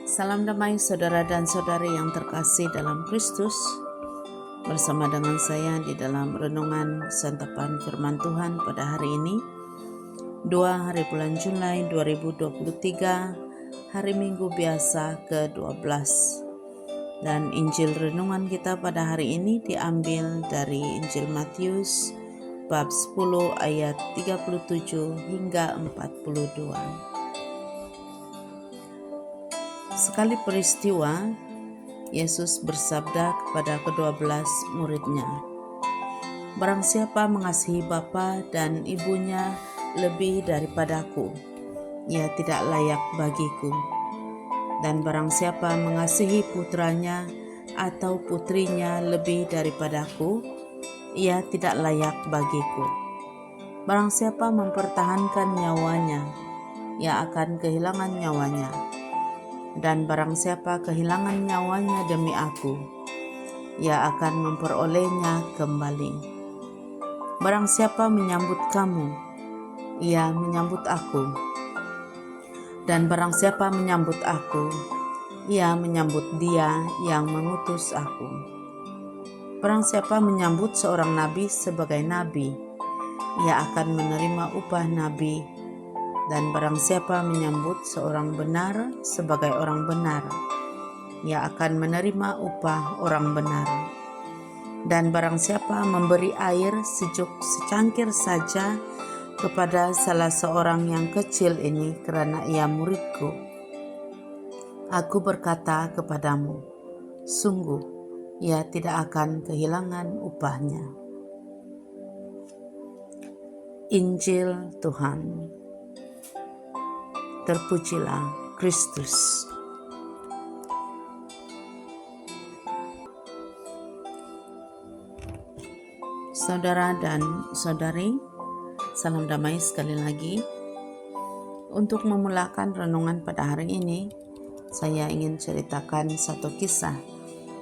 Salam damai saudara dan saudari yang terkasih dalam Kristus. Bersama dengan saya di dalam renungan santapan firman Tuhan pada hari ini 2 hari bulan Julai 2023, hari Minggu biasa ke-12. Dan Injil renungan kita pada hari ini diambil dari Injil Matius bab 10 ayat 37 hingga 42. Sekali peristiwa, Yesus bersabda kepada ke-12 muridnya, "Barang siapa mengasihi bapa dan ibunya lebih daripadaku, ia tidak layak bagiku. Dan barang siapa mengasihi putranya atau putrinya lebih daripadaku, ia tidak layak bagiku. Barang siapa mempertahankan nyawanya, ia akan kehilangan nyawanya. Dan barang siapa kehilangan nyawanya demi aku, ia akan memperolehnya kembali. Barang siapa menyambut kamu, ia menyambut aku. Dan barang siapa menyambut aku, ia menyambut Dia yang mengutus aku. Barang siapa menyambut seorang nabi sebagai nabi, ia akan menerima upah nabi. Dan barang siapa menyambut seorang benar sebagai orang benar, ia akan menerima upah orang benar. Dan barang siapa memberi air sejuk secangkir saja kepada salah seorang yang kecil ini karena ia muridku, aku berkata kepadamu, sungguh ia tidak akan kehilangan upahnya." Injil Tuhan. Terpujilah Kristus. Saudara dan saudari, salam damai sekali lagi. Untuk memulakan renungan pada hari ini, saya ingin ceritakan satu kisah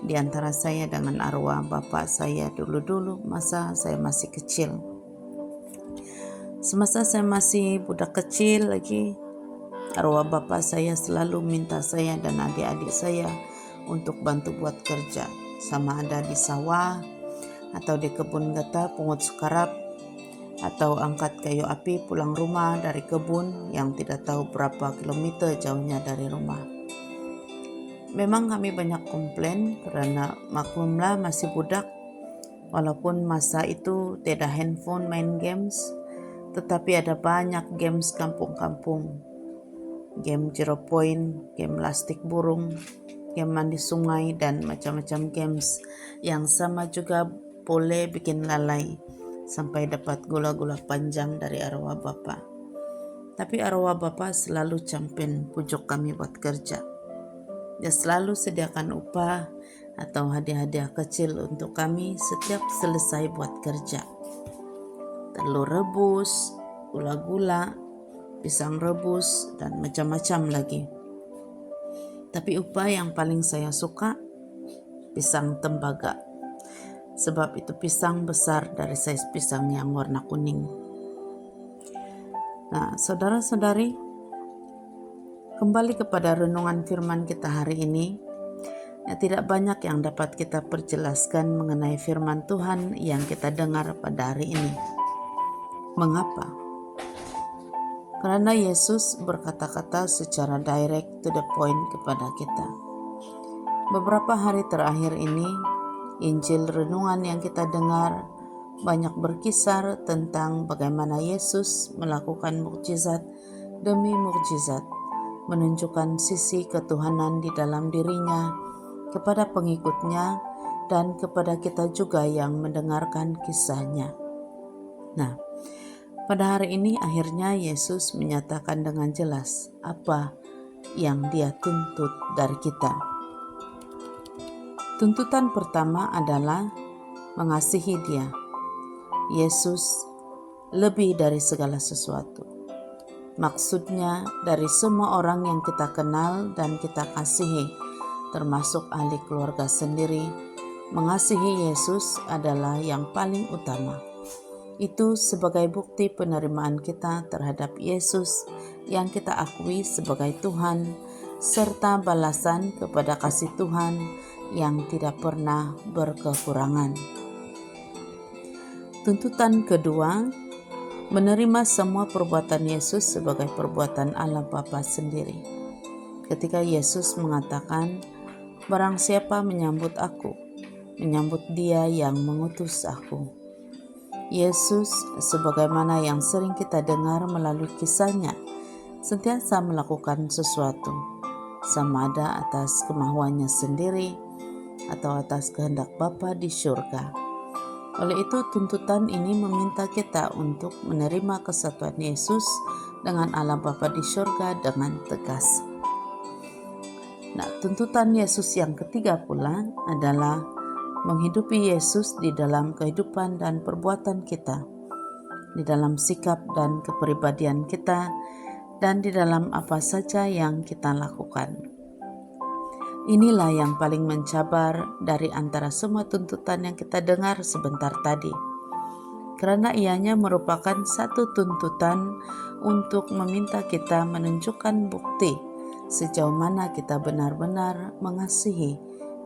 di antara saya dengan arwah bapak saya dulu-dulu masa saya masih kecil. Semasa saya masih budak kecil lagi, arwah bapak saya selalu minta saya dan adik-adik saya untuk bantu buat kerja, sama ada di sawah atau di kebun gata pungut sukarap, atau angkat kayu api pulang rumah dari kebun yang tidak tahu berapa kilometer jauhnya dari rumah. Memang kami banyak komplain karena maklumlah masih budak, walaupun masa itu tidak handphone main games, tetapi ada banyak games kampung-kampung. Game zero point, game lastik burung, game mandi sungai, dan macam-macam games yang sama juga boleh bikin lalai sampai dapat gula-gula panjang dari arwah bapak. Tapi arwah bapak selalu champion pujuk kami buat kerja. Dia selalu sediakan upah atau hadiah-hadiah kecil untuk kami setiap selesai buat kerja. Telur rebus, gula-gula, pisang rebus, dan macam-macam lagi. Tapi upah yang paling saya suka pisang tembaga, sebab itu pisang besar dari saiz pisang yang warna kuning. Nah, saudara-saudari, kembali kepada renungan firman kita hari ini. Tidak banyak yang dapat kita perjelaskan mengenai firman Tuhan yang kita dengar pada hari ini. Mengapa? Karena Yesus berkata-kata secara direct to the point kepada kita. Beberapa hari terakhir ini, Injil renungan yang kita dengar banyak berkisar tentang bagaimana Yesus melakukan mukjizat demi mukjizat, menunjukkan sisi ketuhanan di dalam dirinya kepada pengikutnya dan kepada kita juga yang mendengarkan kisahnya. Nah, pada hari ini akhirnya Yesus menyatakan dengan jelas apa yang Dia tuntut dari kita. Tuntutan pertama adalah mengasihi Dia, Yesus, lebih dari segala sesuatu. Maksudnya dari semua orang yang kita kenal dan kita kasihi, termasuk ahli keluarga sendiri, mengasihi Yesus adalah yang paling utama. Itu sebagai bukti penerimaan kita terhadap Yesus yang kita akui sebagai Tuhan, serta balasan kepada kasih Tuhan yang tidak pernah berkekurangan. Tuntutan kedua, menerima semua perbuatan Yesus sebagai perbuatan Allah Bapa sendiri. Ketika Yesus mengatakan, "Barang siapa menyambut aku, menyambut Dia yang mengutus aku." Yesus, sebagaimana yang sering kita dengar melalui kisahnya, sentiasa melakukan sesuatu, sama ada atas kemauannya sendiri atau atas kehendak Bapa di surga. Oleh itu, tuntutan ini meminta kita untuk menerima kesatuan Yesus dengan Allah Bapa di surga dengan tegas. Nah, tuntutan Yesus yang ketiga pula adalah menghidupi Yesus di dalam kehidupan dan perbuatan kita, di dalam sikap dan kepribadian kita, dan di dalam apa saja yang kita lakukan. Inilah yang paling mencabar dari antara semua tuntutan yang kita dengar sebentar tadi, karena ianya merupakan satu tuntutan untuk meminta kita menunjukkan bukti sejauh mana kita benar-benar mengasihi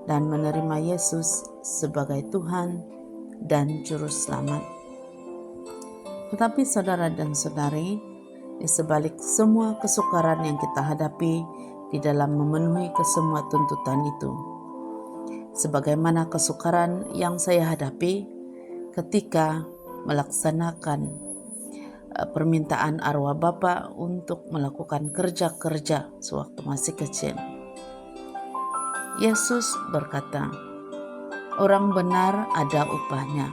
dan menerima Yesus sebagai Tuhan dan Juru Selamat. Tetapi saudara dan saudari, di sebalik semua kesukaran yang kita hadapi di dalam memenuhi kesemua tuntutan itu, sebagaimana kesukaran yang saya hadapi ketika melaksanakan permintaan arwah Bapa untuk melakukan kerja-kerja sewaktu masih kecil. Yesus berkata, "Orang benar ada upahnya.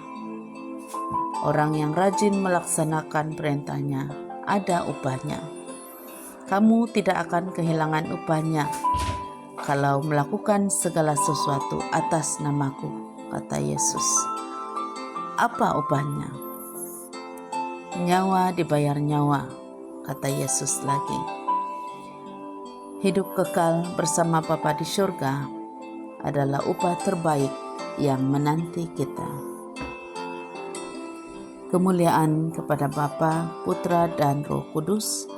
Orang yang rajin melaksanakan perintahnya ada upahnya. Kamu tidak akan kehilangan upahnya kalau melakukan segala sesuatu atas namaku," kata Yesus. Apa upahnya? Nyawa dibayar nyawa, kata Yesus lagi. Hidup kekal bersama Bapa di surga adalah upah terbaik yang menanti kita. Kemuliaan kepada Bapa, Putra, dan Roh Kudus,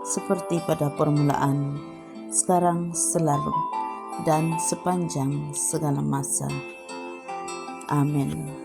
seperti pada permulaan, sekarang, selalu, dan sepanjang segala masa. Amin.